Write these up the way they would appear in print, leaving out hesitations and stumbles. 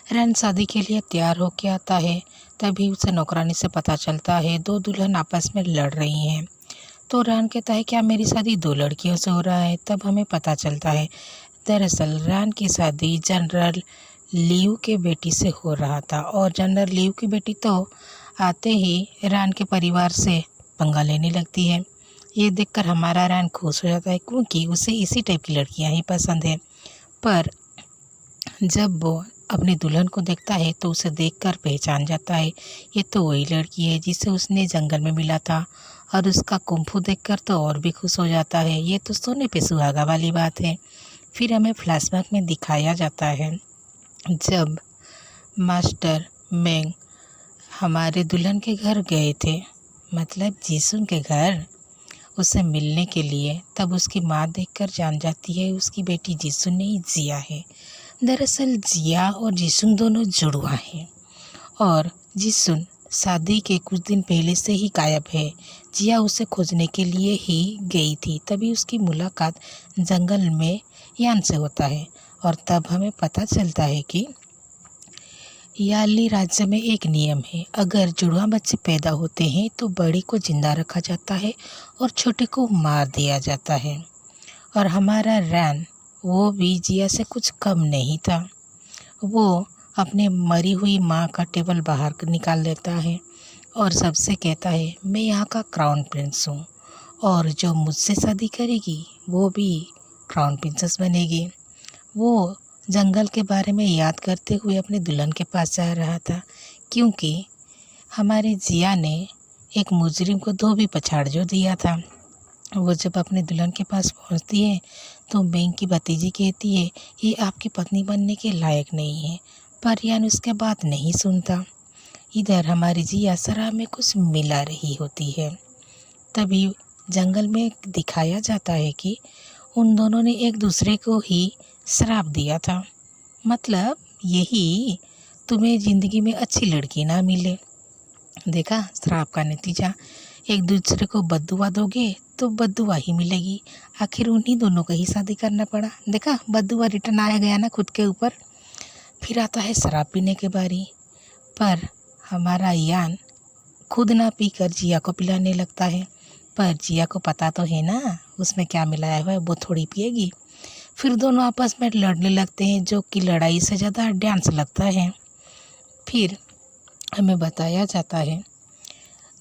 रैन शादी के लिए तैयार होके आता है। तभी उसे नौकरानी से पता चलता है दो दुल्हन आपस में लड़ रही हैं। तो रैन कहता है क्या मेरी शादी दो लड़कियों से हो रहा है। तब हमें पता चलता है दरअसल रैन की शादी जनरल लियू के बेटी से हो रहा था और जनरल लियू की बेटी तो आते ही रैन के परिवार से पंगा लेने लगती है। ये देखकर हमारा रैन खुश हो जाता है क्योंकि उसे इसी टाइप की लड़कियां ही पसंद है। पर जब वो अपनी दुल्हन को देखता है तो उसे देखकर पहचान जाता है ये तो वही लड़की है जिसे उसने जंगल में मिला था। और उसका कुंफू देखकर तो और भी खुश हो जाता है। ये तो सोने पे सुहागा वाली बात है। फिर हमें फ्लैशबैक में दिखाया जाता है जब मास्टर मेंग हमारे दुल्हन के घर गए थे, मतलब जीसुन के घर, उसे मिलने के लिए। तब उसकी माँ देखकर जान जाती है उसकी बेटी जीसुन नहीं जिया है। दरअसल जिया और जिसुन दोनों जुड़वा हैं और जिसुन शादी के कुछ दिन पहले से ही गायब है। जिया उसे खोजने के लिए ही गई थी। तभी उसकी मुलाकात जंगल में यान से होता है और तब हमें पता चलता है कि याली राज्य में एक नियम है, अगर जुड़वा बच्चे पैदा होते हैं तो बड़ी को जिंदा रखा जाता है और छोटे को मार दिया जाता है। और हमारा रैन वो भी जिया से कुछ कम नहीं था। वो अपने मरी हुई माँ का टेबल बाहर निकाल लेता है और सबसे कहता है मैं यहाँ का क्राउन प्रिंस हूँ और जो मुझसे शादी करेगी वो भी क्राउन प्रिंसेस बनेगी। वो जंगल के बारे में याद करते हुए अपने दुल्हन के पास जा रहा था क्योंकि हमारी जिया ने एक मुजरिम को धोबी पछाड़ जो दिया था। वो जब अपने दुल्हन के पास पहुंचती है तो मेंग की भतीजी कहती है ये आपकी पत्नी बनने के लायक नहीं है, पर यान उसके बात नहीं सुनता। इधर हमारी जिया शराब में कुछ मिला रही होती है। तभी जंगल में दिखाया जाता है कि उन दोनों ने एक दूसरे को ही श्राप दिया था, मतलब यही तुम्हें ज़िंदगी में अच्छी लड़की ना मिले। देखा श्राप का नतीजा, एक दूसरे को बद्दुआ दोगे तो बद्दुआ ही मिलेगी। आखिर उन्हीं दोनों को ही शादी करना पड़ा। देखा बद्दुआ रिटर्न आया गया ना खुद के ऊपर। फिर आता है शराब पीने के बारी, पर हमारा यान खुद ना पीकर जिया को पिलाने लगता है। पर जिया को पता तो है ना उसमें क्या मिलाया हुआ है, वो थोड़ी पिएगी। फिर दोनों आपस में लड़ने लगते हैं जो कि लड़ाई से ज़्यादा डांस लगता है। फिर हमें बताया जाता है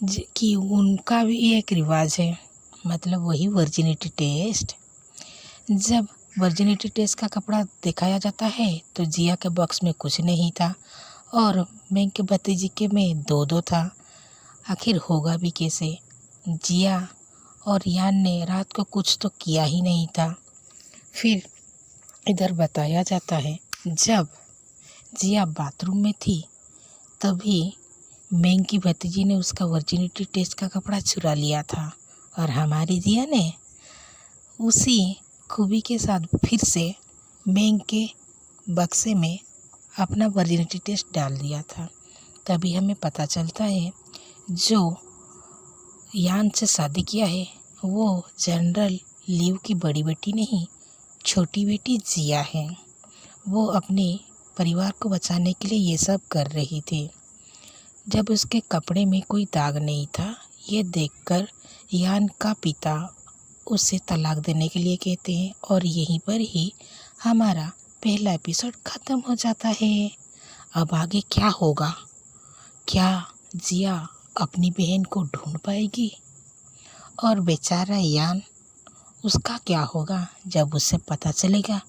कि उनका भी एक रिवाज है, मतलब वही वर्जिनिटी टेस्ट। जब वर्जिनिटी टेस्ट का कपड़ा दिखाया जाता है तो जिया के बॉक्स में कुछ नहीं था और मेंग के भतीजी के में दो था। आखिर होगा भी कैसे। जिया और यान ने रात को कुछ तो किया ही नहीं था। फिर इधर बताया जाता है जब जिया बाथरूम में थी तभी मेंग की भतीजी ने उसका वर्जिनिटी टेस्ट का कपड़ा चुरा लिया था और हमारी जिया ने उसी खूबी के साथ फिर से मेंग के बक्से में अपना वर्जिनिटी टेस्ट डाल दिया था। तभी हमें पता चलता है जो यान से शादी किया है वो जनरल लियू की बड़ी बेटी नहीं, छोटी बेटी जिया है। वो अपने परिवार को बचाने के लिए ये सब कर रही थी। जब उसके कपड़े में कोई दाग नहीं था, ये देखकर यान का पिता उसे तलाक देने के लिए कहते हैं और यहीं पर ही हमारा पहला एपिसोड ख़त्म हो जाता है। अब आगे क्या होगा? क्या जिया अपनी बहन को ढूंढ पाएगी? और बेचारा यान, उसका क्या होगा जब उसे पता चलेगा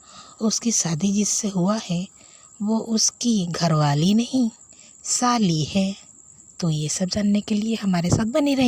उसकी शादी जिससे हुआ है वो उसकी घरवाली नहीं साली है। तो ये सब जानने के लिए हमारे साथ बने रहिए।